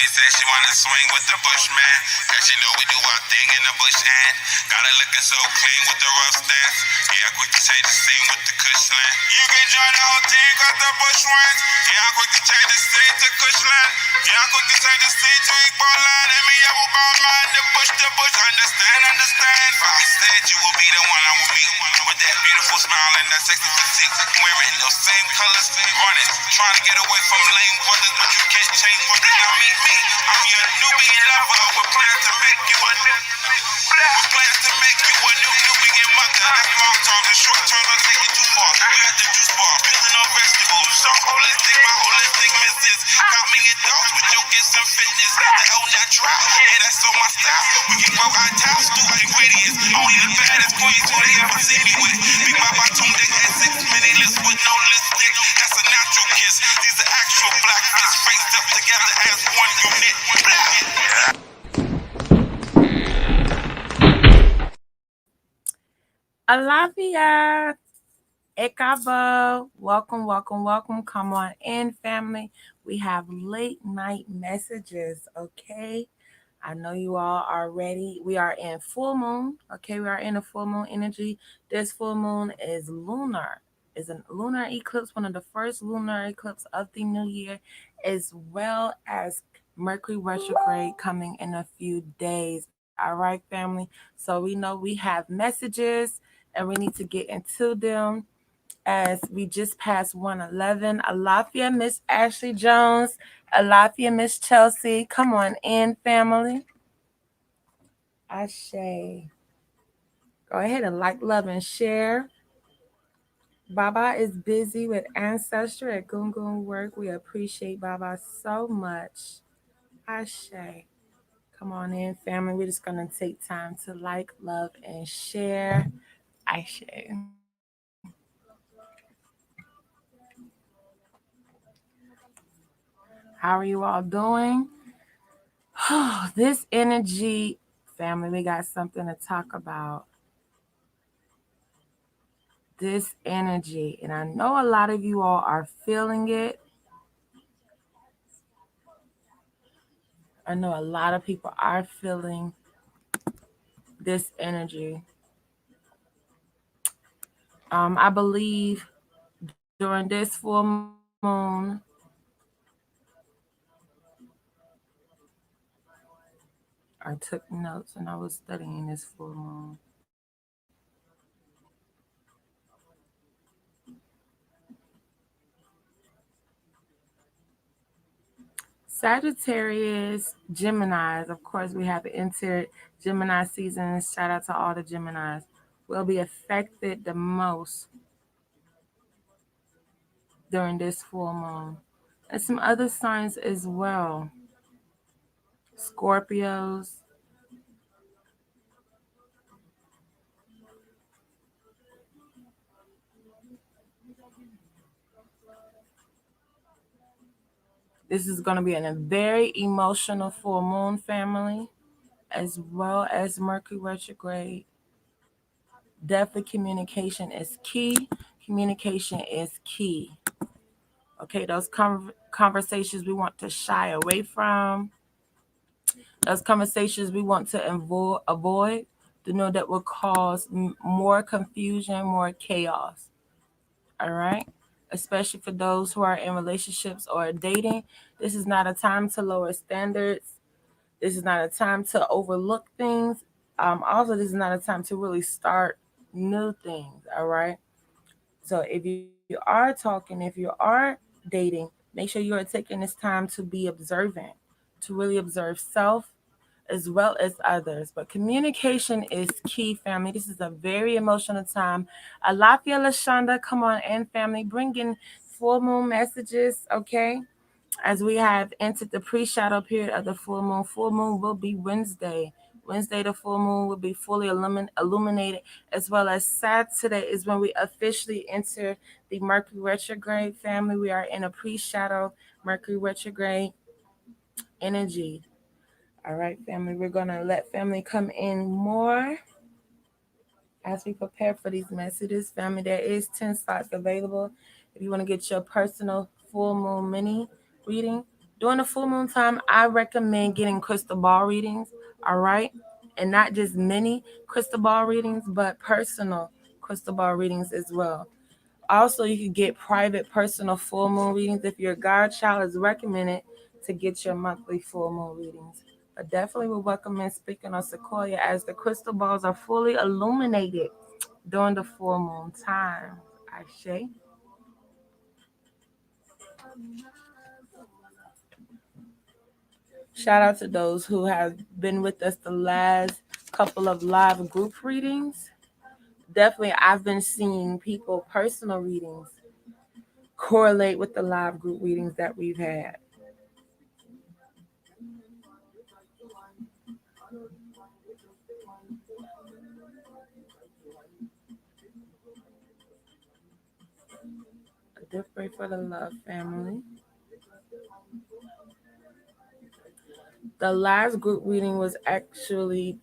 Shorty said she wanna swing with the Bushman. Cause she know we do our thing in the bush hand. Got her looking so clean with the rough stance. Yeah, quick to change the scene with the Cushland. You can join the whole team cause the bush wins. Yeah, I'm quick to change the scene to Cushland. Yeah, I'm quick to change the scene to Ebola. Let me have about mine, the bush, understand. I said you will be the one I will meet. With that beautiful smile and that sexy physique. Wearing those same colors, running. Trying to get away from lame brothers, but you can't change what they now meet me. I'm your newbie lover with plans to make you a Nubian mother. That's long term. The short term don't take it too far. We at the juice bar, building on vegetables. So holistic, my holistic missus. Got me in dogs with your gifts and fitness. The L natural, yeah, that's on my style. We can grow our towels through ingredients. Only the baddest queens who they ever see me with. Big Papa tuned they had 6 mini lips with no lipstick. That's a natural kiss. These are actual black fists faced up together as one unit. Alafia, Ekabo, welcome. Come on in, family. We have late night messages, okay? I know you all are ready. We are in full moon, okay? We are in a full moon energy. This full moon is lunar. It's a lunar eclipse, one of the first lunar eclipse of the new year, as well as Mercury retrograde coming in a few days. All right, family. So we know we have messages and we need to get into them as we just passed 111. Alafia, Miss Ashley Jones. Alafia, Miss Chelsea. Come on in, family. Ashe. Go ahead and like, love, and share. Baba is busy with Ancestor at Gungun Work. We appreciate Baba so much. Ashe. Come on in, family. We're just going to take time to like, love, and share. Ashe. How are you all doing? This energy, family, we got something to talk about. This energy, and I know a lot of you all are feeling it. I know a lot of people are feeling this energy. I believe during this full moon, I took notes and I was studying this full moon. Sagittarius, Geminis, of course, we have entered Gemini season. Shout out to all the Geminis. Will be affected the most during this full moon. And some other signs as well. Scorpios. This is going to be in a very emotional full moon, family, as well as Mercury retrograde. Definitely communication is key. Communication is key. Okay, those conversations we want to shy away from. Those conversations we want to avoid. To know that will cause more confusion, more chaos. All right? Especially for those who are in relationships or dating. This is not a time to lower standards. This is not a time to overlook things. Also, this is not a time to really start new things. All right? So if you are talking, if you are dating, make sure you are taking this time to be observant, to really observe self as well as others. But communication is key, family. This is a very emotional time. Alafia Lashonda, come on in, family. Bring in full moon messages, okay? As we have entered the pre-shadow period of the full moon. Full moon will be Wednesday. Wednesday, the full moon will be fully illuminated, as well as Saturday is when we officially enter the Mercury retrograde. Family, we are in a pre-shadow Mercury retrograde energy. All right, family, we're going to let family come in more as we prepare for these messages. Family, there is 10 slots available. If you want to get your personal full moon mini reading, During the full moon time, I recommend getting crystal ball readings, all right? And not just mini crystal ball readings, but personal crystal ball readings as well. Also, you can get private personal full moon readings. If your godchild is recommended to get your monthly full moon readings. But definitely would recommend speaking on Sequoia as the crystal balls are fully illuminated during the full moon time. Ashe. Shout out to those who have been with us the last couple of live group readings. Definitely, I've been seeing people personal readings correlate with the live group readings that we've had. I did pray for the love family. The last group reading was actually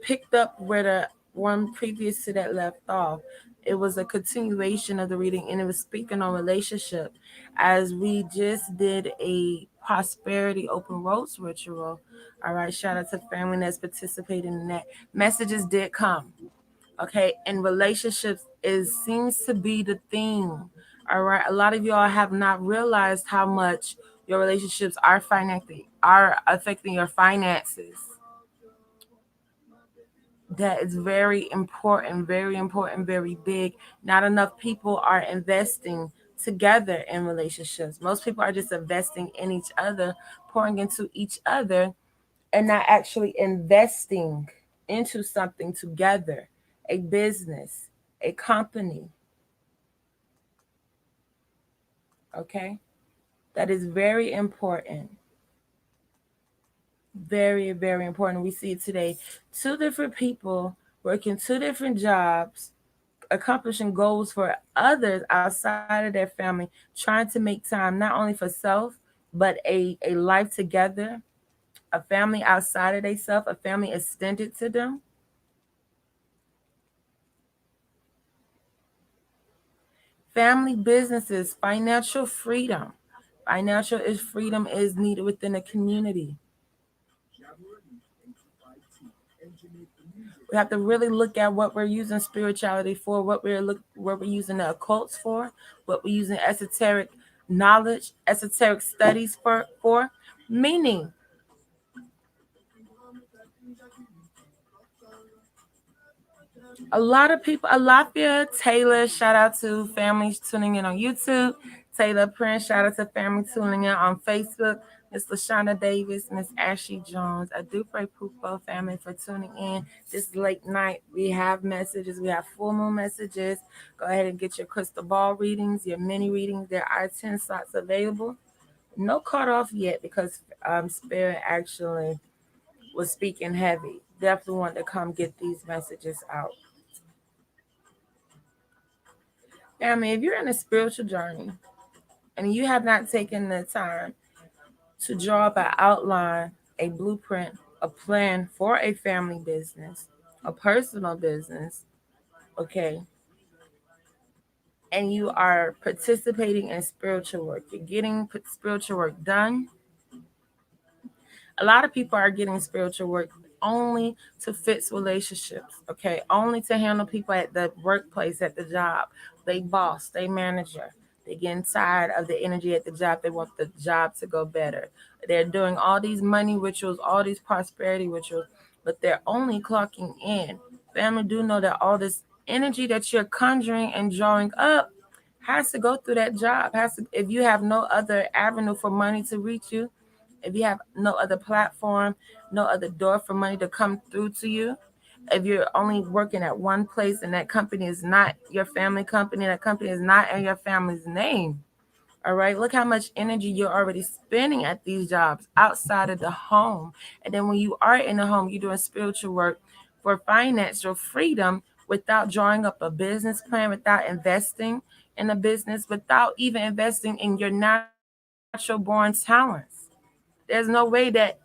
picked up where the one previous to that left off. It was a continuation of the reading and it was speaking on relationship as we just did a prosperity open roads ritual. All right, shout out to family that's participating in that. Messages did come. Okay, and relationships is seems to be the theme. All right, a lot of y'all have not realized how much your relationships are affecting your finances. That is very important, very big. Not enough people are investing together in relationships. Most people are just investing in each other, pouring into each other, and not actually investing into something together, a business, a company. Okay, that is very important. Very important. We see it today. Two different people working two different jobs, accomplishing goals for others outside of their family, trying to make time not only for self, but a life together, a family outside of themselves, a family extended to them. Family businesses, financial freedom. Financial is freedom is needed within a community. We have to really look at what we're using spirituality for, what we're using the occults for, what we're using esoteric knowledge, esoteric studies for. Meaning, a lot of people, Alafia, Taylor, shout out to families tuning in on YouTube. Taylor Prince, shout out to family tuning in on Facebook. Miss LaShonda Davis, Miss Ashley Jones. I do pray Pupo family for tuning in this late night. We have messages, we have full moon messages. Go ahead and get your crystal ball readings, your mini readings. There are 10 slots available. No cutoff yet because Spirit actually was speaking heavy. Definitely want to come get these messages out. Family, if you're in a spiritual journey and you have not taken the time to draw up an outline, a blueprint, a plan for a family business, a personal business, okay, and you are participating in spiritual work, you're getting spiritual work done. A lot of people are getting spiritual work only to fix relationships, okay, only to handle people at the workplace, at the job, they boss, they manager. They're getting tired of the energy at the job. They want the job to go better. They're doing all these money rituals, all these prosperity rituals, but they're only clocking in. Family do know that all this energy that you're conjuring and drawing up has to go through that job. Has to, if you have no other avenue for money to reach you, if you have no other platform, no other door for money to come through to you, if you're only working at one place and that company is not your family company, that company is not in your family's name. All right, look how much energy you're already spending at these jobs outside of the home. And then when you are in the home, you're doing spiritual work for financial freedom without drawing up a business plan, without investing in a business, without even investing in your natural born talents. There's no way that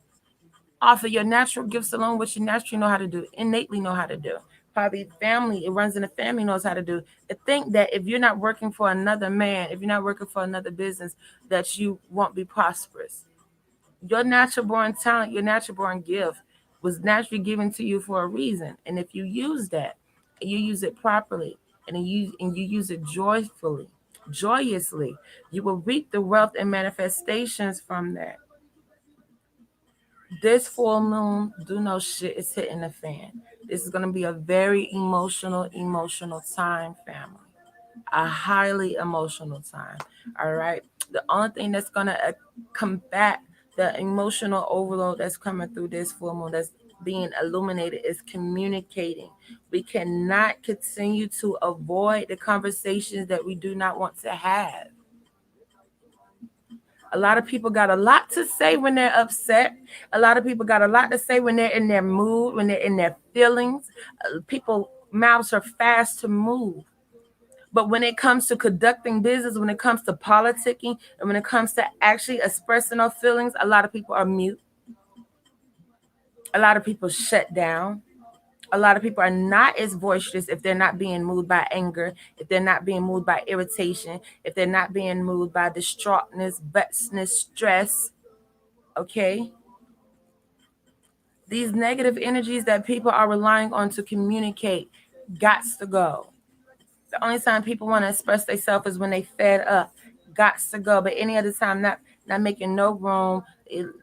off of your natural gifts alone, what you naturally know how to do, innately know how to do. Probably family, it runs in the family, knows how to do. To think that if you're not working for another man, if you're not working for another business, that you won't be prosperous. Your natural born talent, your natural born gift was naturally given to you for a reason. And if you use that, and you use it properly, and you use it joyously, you will reap the wealth and manifestations from that. This full moon, do know shit is hitting the fan. This is gonna be a very emotional time, family. A highly emotional time. All right. The only thing that's gonna combat the emotional overload that's coming through this full moon, that's being illuminated, is communicating. We cannot continue to avoid the conversations that we do not want to have. A lot of people got a lot to say when they're upset. A lot of people got a lot to say when they're in their mood, when they're in their feelings. People mouths are fast to move. But when it comes to conducting business, when it comes to politicking, and when it comes to actually expressing our feelings, a lot of people are mute. A lot of people shut down. A lot of people are not as boisterous if they're not being moved by anger, if they're not being moved by irritation, if they're not being moved by distraughtness, vexedness, stress. Okay? These negative energies that people are relying on to communicate got to go. The only time people want to express themselves is when they fed up. Got to go. But any other time, not making no room.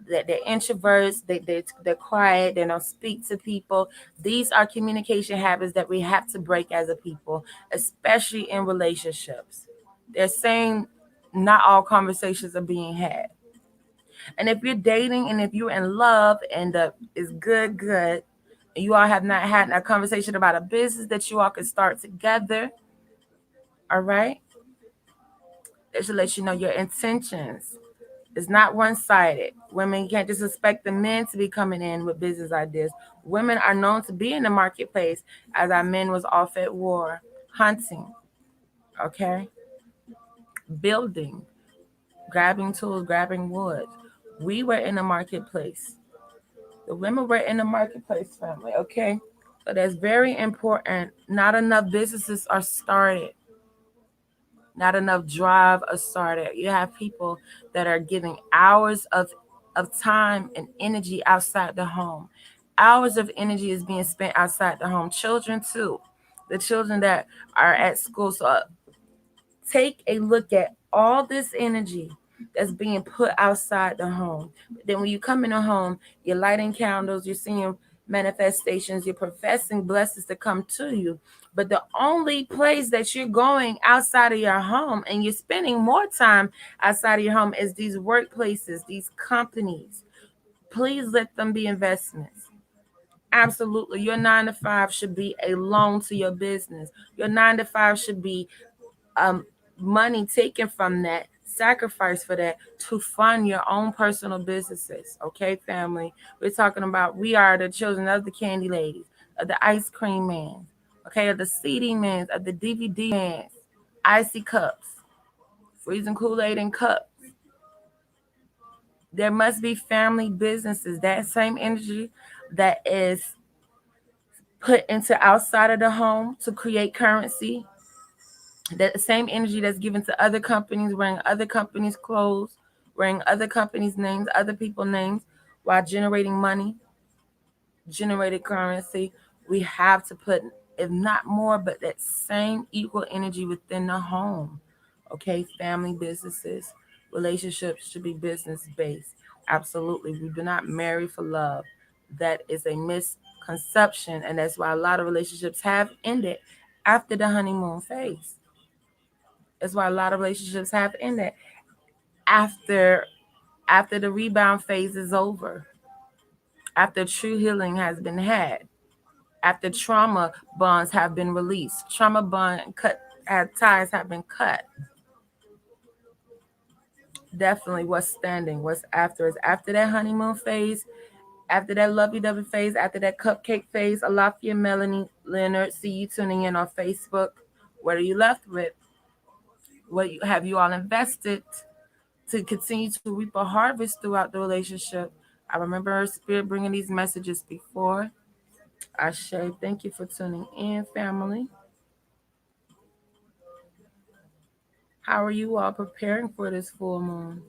That they're introverts. They're quiet. They don't speak to people. These are communication habits that we have to break as a people, especially in relationships. They're saying not all conversations are being had. And if you're dating and if you're in love and it's good, and you all have not had a conversation about a business that you all can start together, all right? It should let you know your intentions. It's not one-sided. Women can't just expect the men to be coming in with business ideas. Women are known to be in the marketplace as our men was off at war, hunting, okay? Building, grabbing tools, grabbing wood. We were in the marketplace. The women were in the marketplace, family, okay? So that's very important. Not enough businesses are started. Not enough drive are started. You have people that are giving hours of time and energy outside the home. Hours of energy is being spent outside the home. Children too. The children that are at school. So take a look at all this energy that's being put outside the home. Then when you come in the home, you're lighting candles, you're seeing manifestations, you're professing blessings to come to you. But the only place that you're going outside of your home and you're spending more time outside of your home is these workplaces, these companies. Please let them be investments. Absolutely. Your 9 to 5 should be a loan to your business. Your 9 to 5 should be um, money taken from that, sacrifice for that to fund your own personal businesses. Okay, family. We're talking about we are the children of the candy ladies, of the ice cream man, okay, of the CD man, of the DVD man, icy cups, freezing Kool-Aid in cups. There must be family businesses. That same energy that is put into outside of the home to create currency, that same energy that's given to other companies, wearing other companies' clothes, wearing other companies' names, other people's names, while generating money, generated currency. We have to put, if not more, but that same equal energy within the home. Okay, family businesses, relationships should be business based. Absolutely. We do not marry for love. That is a misconception, and that's why a lot of relationships have ended after the honeymoon phase. That's why a lot of relationships have ended after the rebound phase is over, after true healing has been had, after trauma bonds have been released, trauma bond cut ties have been cut. Definitely, what's standing, what's after is after that honeymoon phase, after that lovey-dovey phase, after that cupcake phase. Alafia Melanie Leonard, see you tuning in on Facebook. What are you left with? Have you all invested to continue to reap a harvest throughout the relationship? I remember Spirit bringing these messages before. Ashe, thank you for tuning in, family. How are you all preparing for this full moon?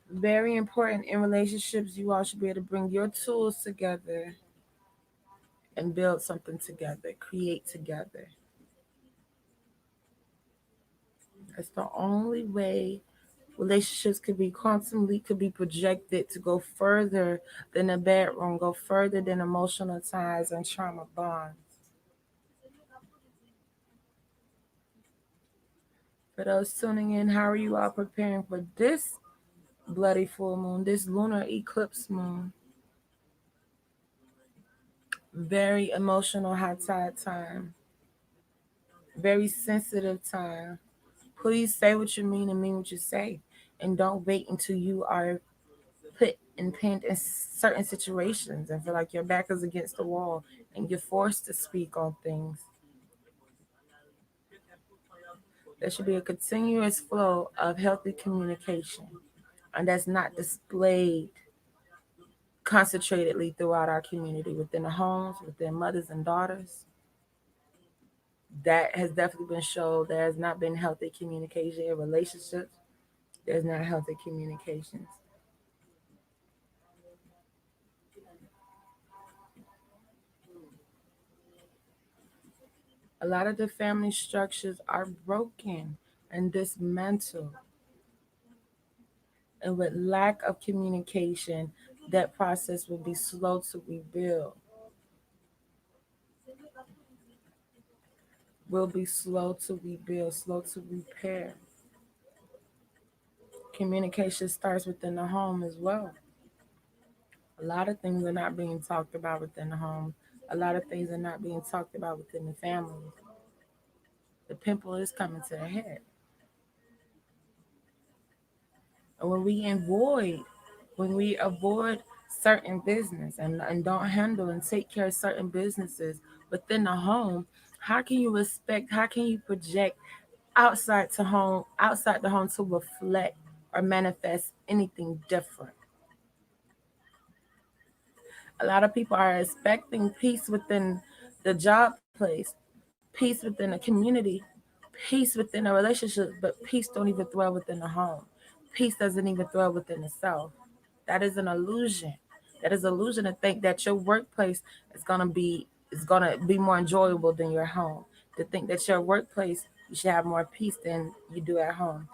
Very important in relationships, you all should be able to bring your tools together and build something together, create together. That's the only way relationships could be projected to go further than the bedroom, go further than emotional ties and trauma bonds. For those tuning in, how are you all preparing for this bloody full moon, this lunar eclipse moon? Very emotional high tide time, very sensitive time. Please say what you mean and mean what you say, and don't wait until you are put and pinned in certain situations and feel like your back is against the wall and you're forced to speak on things. There should be a continuous flow of healthy communication, and that's not displayed concentratedly throughout our community, within the homes, within mothers and daughters. That has definitely been shown. There has not been healthy communication in relationships. There's not healthy communications. A lot of the family structures are broken and dismantled. And with lack of communication, that process will be slow to rebuild, will be slow to rebuild, slow to repair. Communication starts within the home as well. A lot of things are not being talked about within the home. A lot of things are not being talked about within the families. The pimple is coming to a head. And when we avoid certain business and don't handle and take care of certain businesses within the home, how can you project outside the home to reflect or manifest anything different? A lot of people are expecting peace within the job place, peace within the community, peace within a relationship, but peace don't even dwell within the home. Peace doesn't even dwell within the self. That is an illusion. That is an illusion to think that your workplace is gonna be more enjoyable than your home. To think that your workplace you should have more peace than you do at home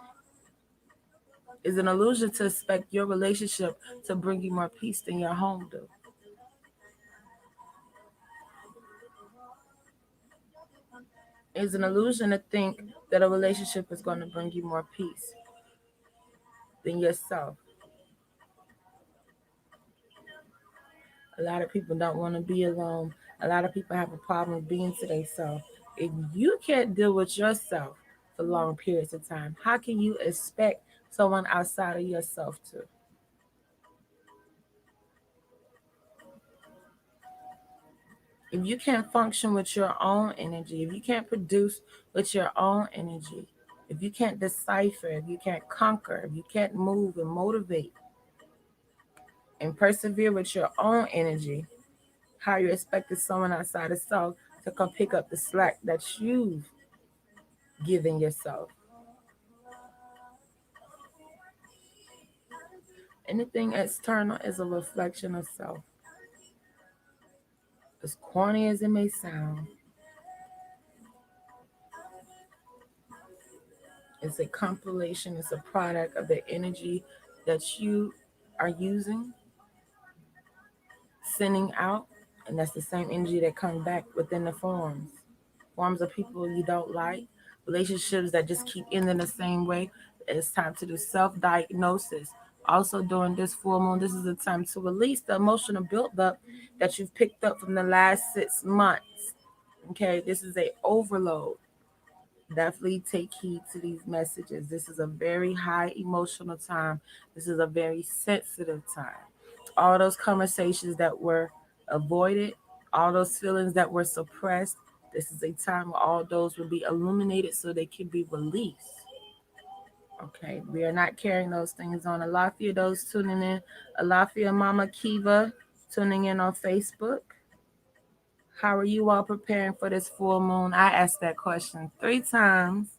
is an illusion to expect your relationship to bring you more peace than your home do. It's an illusion to think that a relationship is going to bring you more peace than yourself. A lot of people don't want to be alone. A lot of people have a problem with being to themselves. If you can't deal with yourself for long periods of time, how can you expect someone outside of yourself to? If you can't function with your own energy, if you can't produce with your own energy, if you can't decipher, if you can't conquer, if you can't move and motivate and persevere with your own energy, how you expected someone outside of self to come pick up the slack that you've given yourself. Anything external is a reflection of self. As corny as it may sound, it's a compilation, it's a product of the energy that you are using, sending out, and that's the same energy that comes back within the forms of people you don't like, relationships that just keep ending the same way. It's time to do self-diagnosis. Also, during this full moon, this is the time to release the emotional buildup that you've picked up from the last 6 months. Okay, this is a overload. Definitely take heed to these messages. This is a very high emotional time. This is a very sensitive time. All those conversations that were avoided, all those feelings that were suppressed, this is a time where all those will be illuminated so they can be released. Okay, we are not carrying those things on. A lot for those tuning in. A lot for your Mama Kiva tuning in on Facebook. How are you all preparing for this full moon? I asked that question 3 times.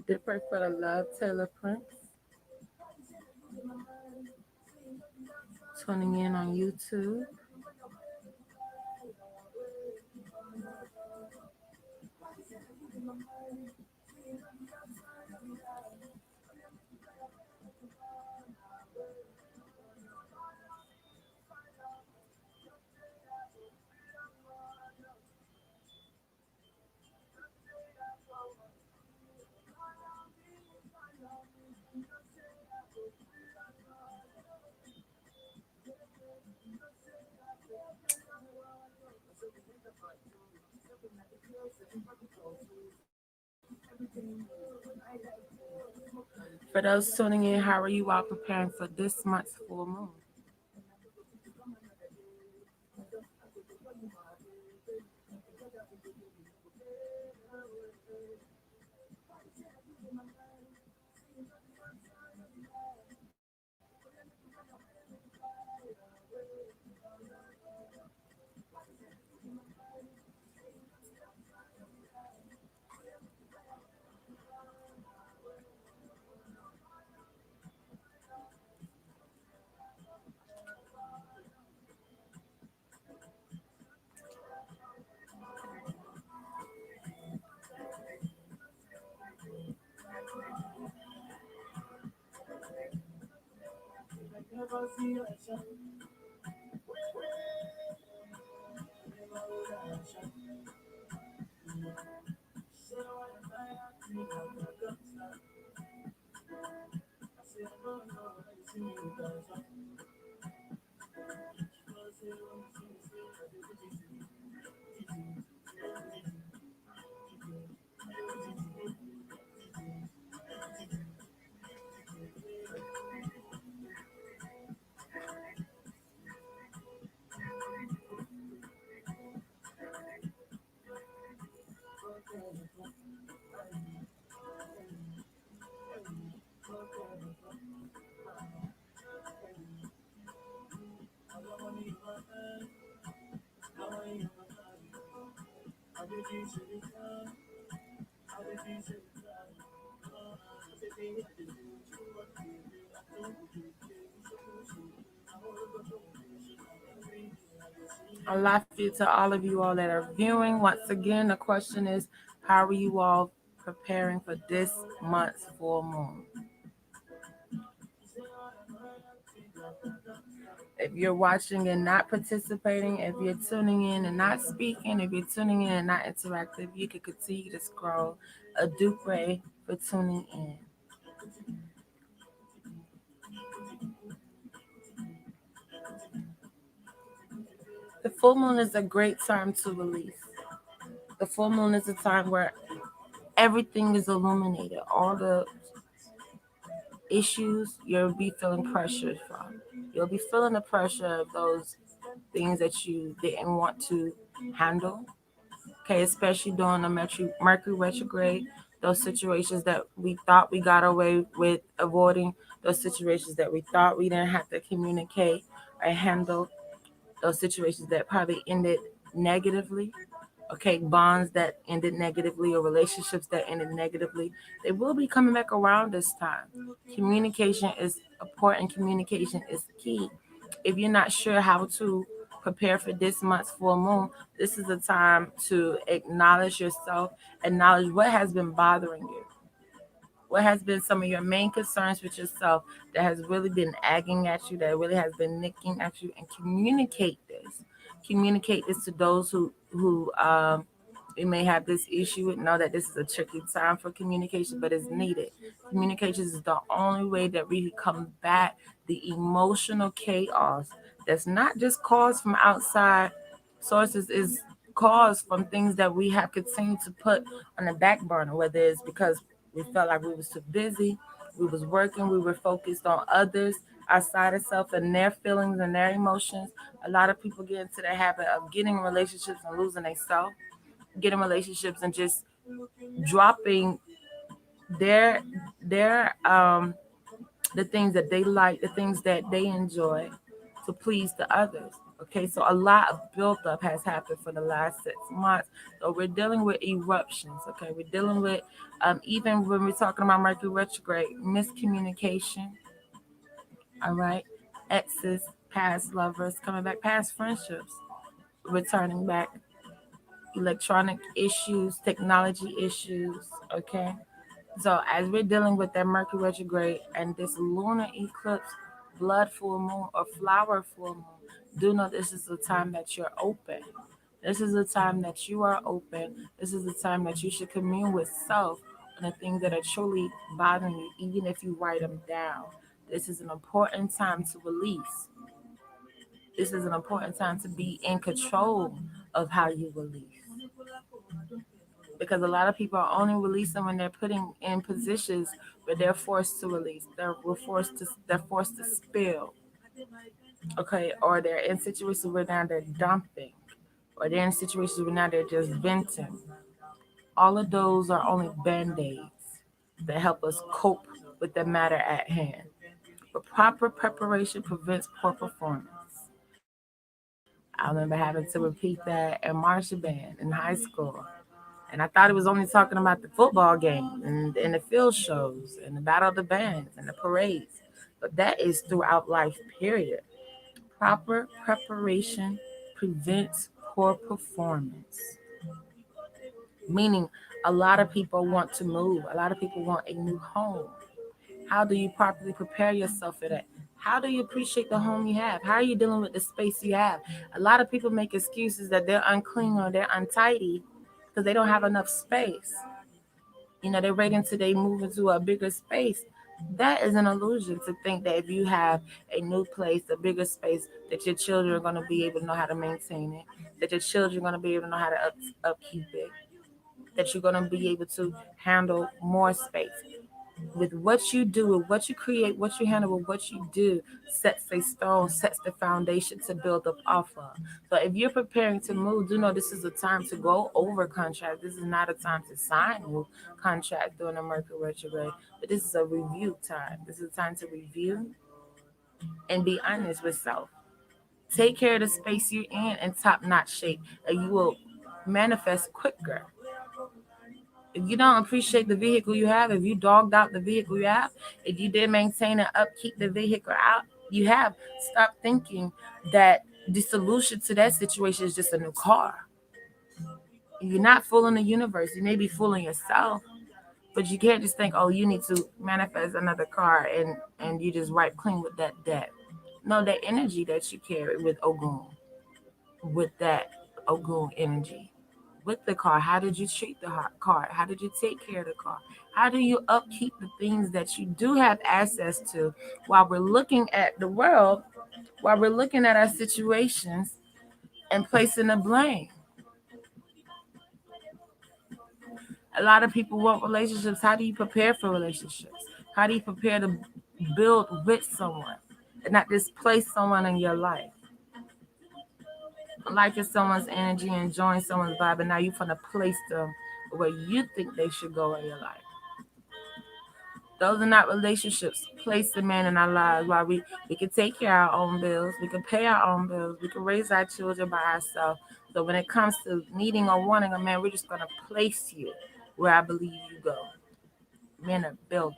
Dipper for the love, Taylor Prince. Tuning in on YouTube. For those tuning in, how are you all preparing for this month's full moon? I love you to all of you all that are viewing. Once again, the question is, how are you all preparing for this month's full moon? If you're watching and not participating, if you're tuning in and not speaking, if you're tuning in and not interactive, you can continue to scroll. A Dupre for tuning in. The full moon is a great time to release. The full moon is a time where everything is illuminated. All the issues you'll be feeling pressure from. You'll be feeling the pressure of those things that you didn't want to handle. Okay, especially during the Mercury retrograde, those situations that we thought we got away with avoiding, those situations that we thought we didn't have to communicate or handle, those situations that probably ended negatively. Okay, bonds that ended negatively or relationships that ended negatively, they will be coming back around this time. Communication is important, communication is key. If you're not sure how to prepare for this month's full moon, this is a time to acknowledge yourself, acknowledge what has been bothering you. What has been some of your main concerns with yourself that has really been nagging at you, that really has been nicking at you, and communicate this. Communicate this to those who you may have this issue with. Know that this is a tricky time for communication, but it's needed. Communication is the only way that we can combat the emotional chaos that's not just caused from outside sources, is caused from things that we have continued to put on the back burner, whether it's because we felt like we was too busy, we was working, we were focused on others outside of self and their feelings and their emotions. A lot of people get into the habit of getting in relationships and losing themselves, getting relationships and just dropping their their the things that they like, the things that they enjoy to please the others. Okay, so a lot of buildup has happened for the last 6 months. So we're dealing with eruptions. Okay, we're dealing with even when we're talking about Mercury retrograde, miscommunication. All right, exes, past lovers coming back, past friendships returning back, electronic issues, technology issues. Okay, so as we're dealing with that Mercury retrograde and this lunar eclipse, blood full moon or flower full moon, do know this is the time that you're open. This is the time that you are open. This is the time that you should commune with self and the things that are truly bothering you, even if you write them down. This is an important time to release. This is an important time to be in control of how you release. Because a lot of people are only releasing when they're putting in positions where they're forced to release. They're forced to spill. Okay, or they're in situations where now they're dumping, or they're in situations where now they're just venting. All of those are only band-aids that help us cope with the matter at hand. But proper preparation prevents poor performance. I remember having to repeat that in marching band in high school. And I thought it was only talking about the football games and the field shows and the battle of the bands and the parades. But that is throughout life, period. Proper preparation prevents poor performance. Meaning, a lot of people want to move, a lot of people want a new home. How do you properly prepare yourself for that? How do you appreciate the home you have? How are you dealing with the space you have? A lot of people make excuses that they're unclean or they're untidy because they don't have enough space. They're waiting until they move into a bigger space. That is an illusion to think that if you have a new place, a bigger space, that your children are going to be able to know how to maintain it, that your children are going to be able to know how to upkeep it, that you're going to be able to handle more space. With what you do, with what you create, what you handle, with what you do, sets a stone, sets the foundation to build up off of. So if you're preparing to move, do know this is a time to go over contract. This is not a time to sign new contract during the Mercury retrograde, but this is a review time. This is a time to review and be honest with self. Take care of the space you're in top-notch shape, and you will manifest quicker. If you don't appreciate the vehicle you have, if you dogged out the vehicle you have, if you didn't maintain and upkeep the vehicle out you have, stop thinking that the solution to that situation is just a new car. You're not fooling the universe. You may be fooling yourself, but you can't just think, oh, you need to manifest another car and you just wipe clean with that debt. No, that energy that you carry with Ogun, with that Ogun energy, with the car. How did you treat the car? How did you take care of the car? How do you upkeep the things that you do have access to while we're looking at the world, while we're looking at our situations and placing the blame? A lot of people want relationships. How do you prepare for relationships? How do you prepare to build with someone and not just place someone in your life? Liking someone's energy and enjoying someone's vibe, and now you're going to place them where you think they should go in your life. Those are not relationships. Place the man in our lives while we can take care of our own bills, we can pay our own bills, we can raise our children by ourselves. So when it comes to needing or wanting a man, we're just going to place you where I believe you go. Men are builders.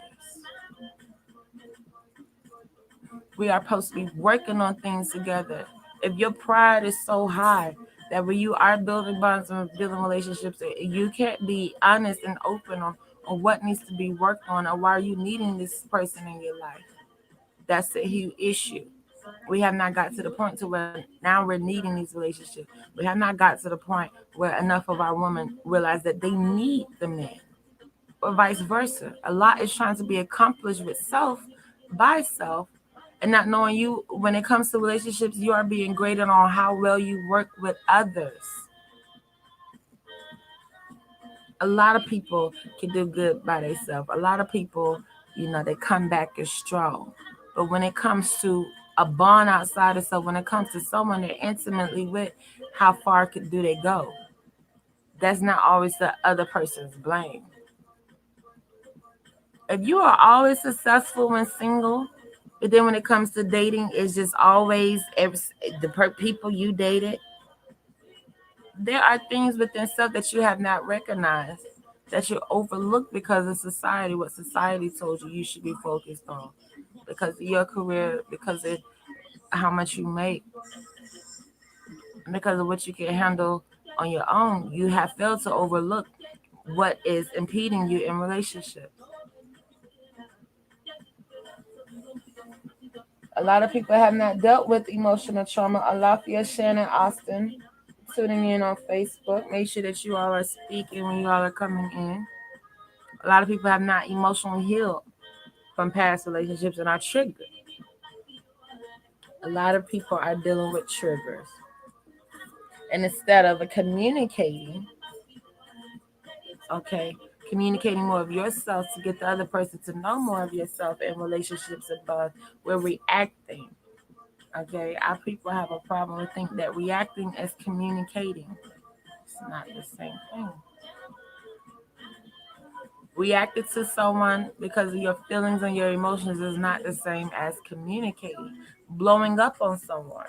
We are supposed to be working on things together. If your pride is so high that when you are building bonds and building relationships, you can't be honest and open on or what needs to be worked on, or why are you needing this person in your life. That's a huge issue. We have not got to the point to where now we're needing these relationships. We have not got to the point where enough of our women realize that they need the man, or vice versa. A lot is trying to be accomplished with self, by self, and not knowing you when it comes to relationships, you are being graded on how well you work with others. A lot of people can do good by themselves. A lot of people, they come back as strong. But when it comes to a bond outside of self, when it comes to someone they're intimately with, how far do they go? That's not always the other person's blame. If you are always successful when single, but then when it comes to dating, it's just always people you dated. There are things within self that you have not recognized, that you overlooked because of society, what society told you should be focused on, because of your career, because of how much you make, because of what you can handle on your own. You have failed to overlook what is impeding you in relationships. A lot of people have not dealt with emotional trauma. Alafia Shannon Austin tuning in on Facebook. Make sure that you all are speaking when you all are coming in. A lot of people have not emotionally healed from past relationships and are triggered. A lot of people are dealing with triggers. And instead of communicating, okay, communicating more of yourself to get the other person to know more of yourself in relationships above, we're reacting. Okay, our people have a problem with thinking that reacting is communicating. It's not the same thing. Reacting to someone because of your feelings and your emotions is not the same as communicating. Blowing up on someone,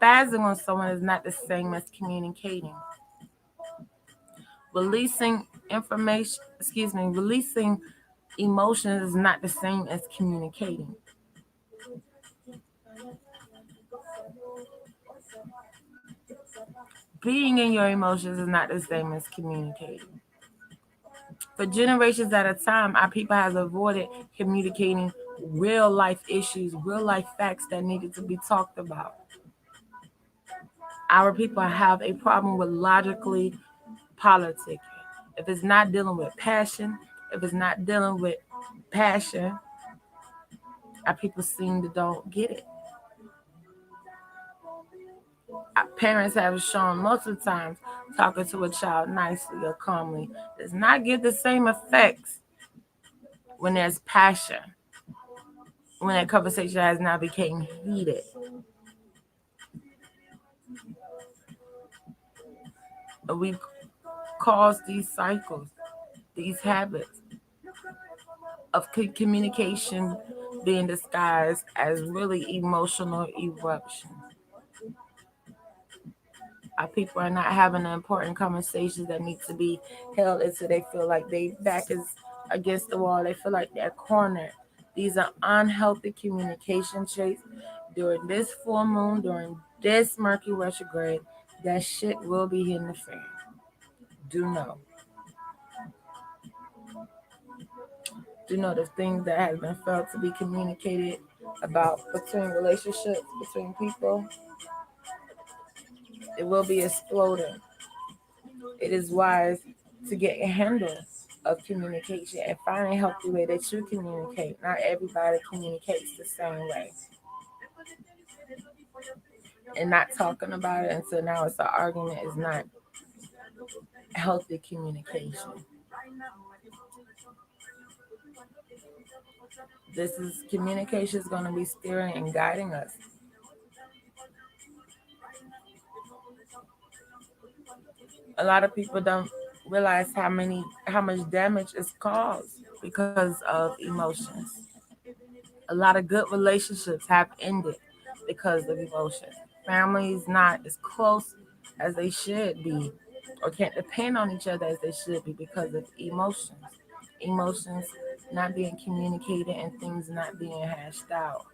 spazzing on someone is not the same as communicating. Releasing releasing emotions is not the same as communicating. Being in your emotions is not the same as communicating. For generations at a time, our people have avoided communicating real life issues, real life facts that needed to be talked about. Our people have a problem with logically politicking. If it's not dealing with passion, if it's not dealing with passion, our people seem to don't get it. Our parents have shown multiple times talking to a child nicely or calmly does not give the same effects when there's passion, when that conversation has now become heated. We've caused these cycles, these habits of communication being disguised as really emotional eruptions. Our people are not having the important conversations that need to be held until they feel like they back is against the wall. They feel like they're cornered. These are unhealthy communication traits. During this full moon, during this Mercury retrograde, that shit will be hitting the fan. Do know. Do know the things that has been felt to be communicated about between relationships, between people, it will be exploding. It is wise to get a handle of communication and find a healthy way that you communicate. Not everybody communicates the same way. And not talking about it until now it's an argument is not healthy communication. This is communication is going to be steering and guiding us. A lot of people don't realize how much damage is caused because of emotions. A lot of good relationships have ended because of emotion. Families not as close as they should be, or can't depend on each other as they should be because of emotions. Emotions not being communicated and things not being hashed out.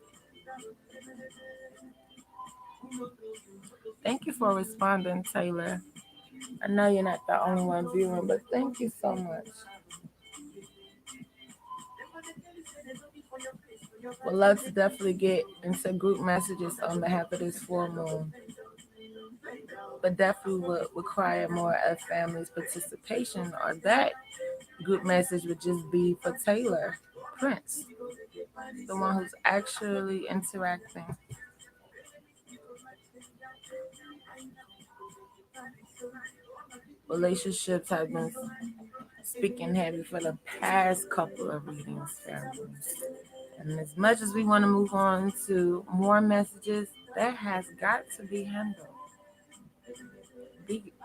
Thank you for responding, Taylor. I know you're not the only one viewing, but thank you so much. Would love to definitely get into group messages on behalf of this full moon, but definitely would require more of families' participation, or that group message would just be for Taylor Prince, the one who's actually interacting. Relationships have been speaking heavy for the past couple of readings, families. And as much as we want to move on to more messages, that has got to be handled.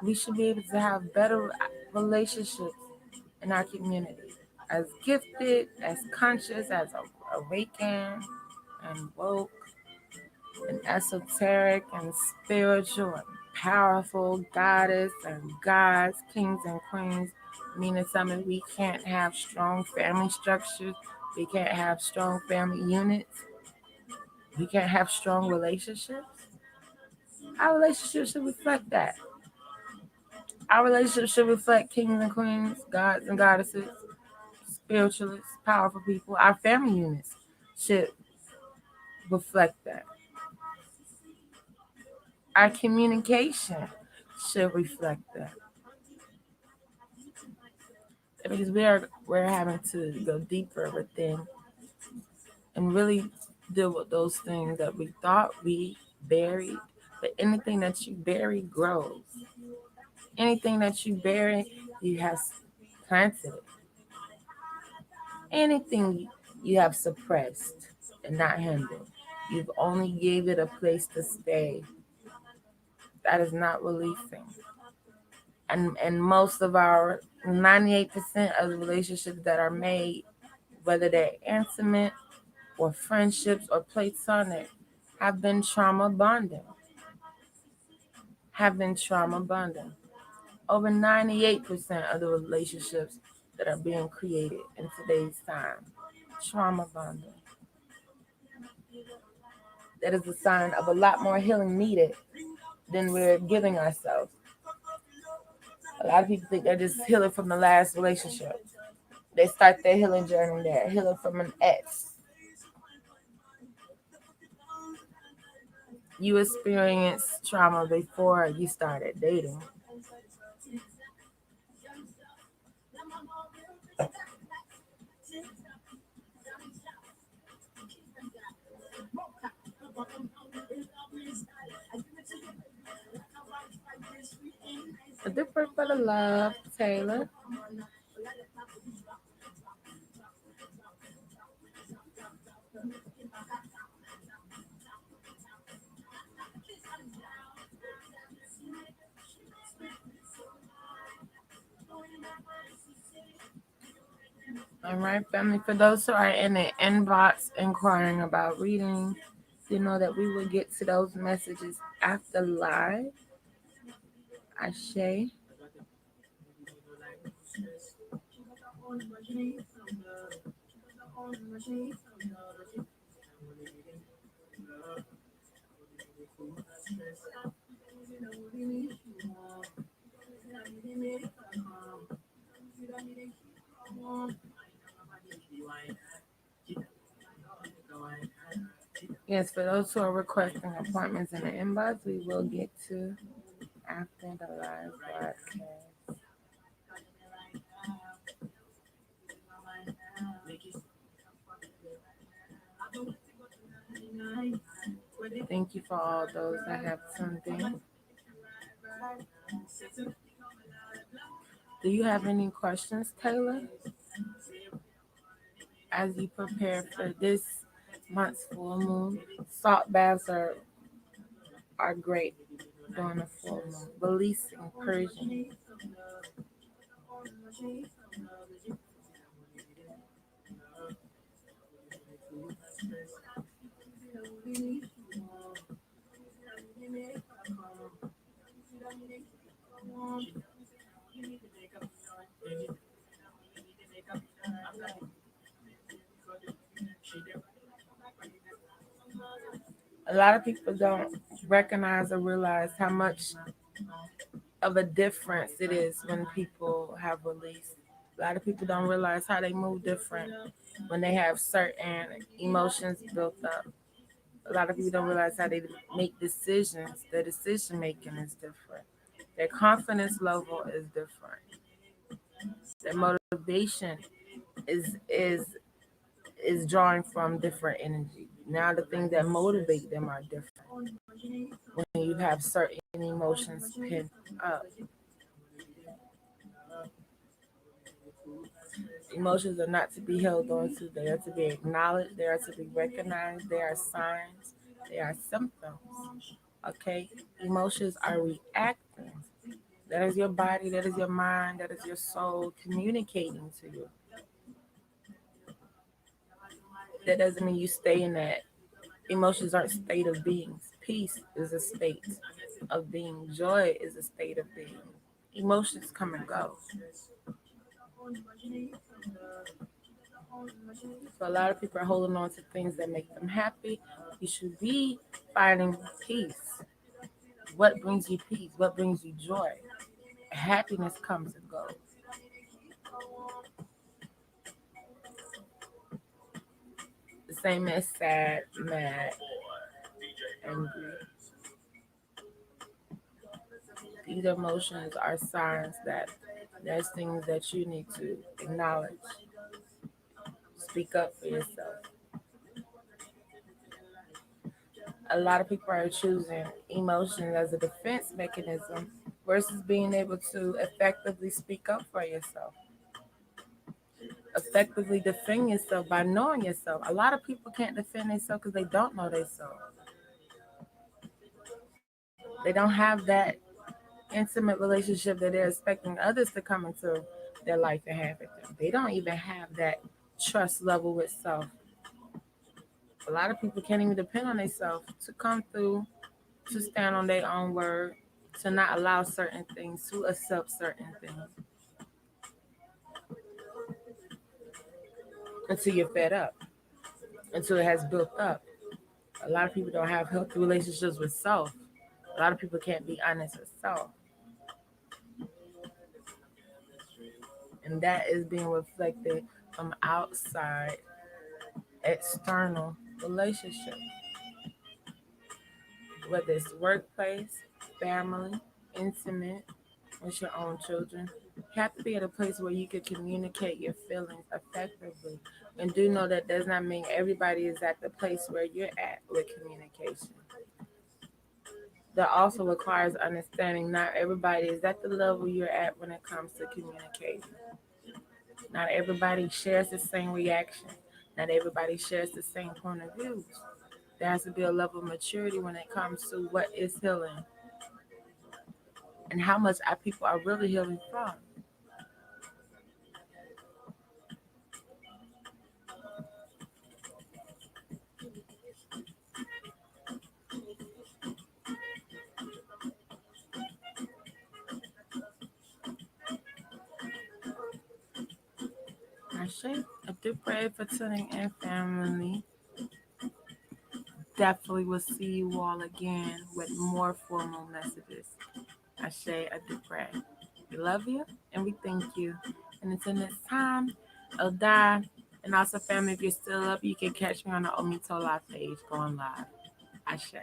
We should be able to have better relationships in our community. As gifted, as conscious, as awakened and woke and esoteric and spiritual and powerful goddess and gods, kings and queens, meaning something we can't have strong family structures, we can't have strong family units, we can't have strong relationships. Our relationship should reflect that. Our relationship should reflect kings and queens, gods and goddesses, spiritualists, powerful people. Our family units should reflect that. Our communication should reflect that. Because we're having to go deeper within and really deal with those things that we thought we buried. But anything that you bury grows. Anything that you bury, you have planted it. Anything you have suppressed and not handled, you've only gave it a place to stay. That is not releasing. And most of our 98% of the relationships that are made, whether they're intimate or friendships or platonic, have been trauma bonding. Have been trauma bonding. Over 98% of the relationships that are being created in today's time, trauma bonding. That is a sign of a lot more healing needed than we're giving ourselves. A lot of people think they're just healing from the last relationship. They start their healing journey there, healing from an ex. You experienced trauma before you started dating. A different for the love, Taylor. All right, family. For those who are in the inbox inquiring about reading, you know that we will get to those messages after live. Ashe. Yes, for those who are requesting appointments in the inbox, we will get to after the live broadcast. Thank you for all those that have tuned in. Do you have any questions, Taylor? As you prepare for this month's full moon, salt baths are great during the full moon. Releasing, purging. A lot of people don't recognize or realize how much of a difference it is when people have released. A lot of people don't realize how they move different when they have certain emotions built up. A lot of people don't realize how they make decisions. Their decision making is different. Their confidence level is different. Their motivation is drawing from different energy. Now the things that motivate them are different. When you have certain emotions pinned up, emotions are not to be held on to. They are to be acknowledged. They are to be recognized. They are signs. They are symptoms. Okay? Emotions are reactions. That is your body. That is your mind. That is your soul communicating to you. That doesn't mean you stay in that. Emotions aren't state of beings. Peace is a state of being. Joy is a state of being. Emotions come and go. So a lot of people are holding on to things that make them happy. You should be finding peace. What brings you peace? What brings you joy? Happiness comes and goes. The same as sad, mad, angry. These emotions are signs that there's things that you need to acknowledge. Speak up for yourself. A lot of people are choosing emotion as a defense mechanism versus being able to effectively speak up for yourself, effectively defend yourself by knowing yourself. A lot of people can't defend themselves because they don't know themselves. They don't have that intimate relationship that they're expecting others to come into their life and have with them. They don't even have that trust level with self. A lot of people can't even depend on themselves to come through, to stand on their own word, to not allow certain things, to accept certain things until you're fed up, until it has built up. A lot of people don't have healthy relationships with self. A lot of people can't be honest with self. And that is being reflected from outside, external relationships, whether it's workplace, family, intimate, with your own children. You have to be at a place where you can communicate your feelings effectively. And do know that does not mean everybody is at the place where you're at with communication. That also requires understanding not everybody is at the level you're at when it comes to communicating. Not everybody shares the same reaction. Not everybody shares the same point of views. There has to be a level of maturity when it comes to what is healing and how much our people are really healing from. Ashe, I do pray for tuning in, family. Definitely will see you all again with more formal messages. Ashe, I do pray. We love you and we thank you. And until next time, I'll die. And also, family, if you're still up, you can catch me on the Omitola page going live. Ashe.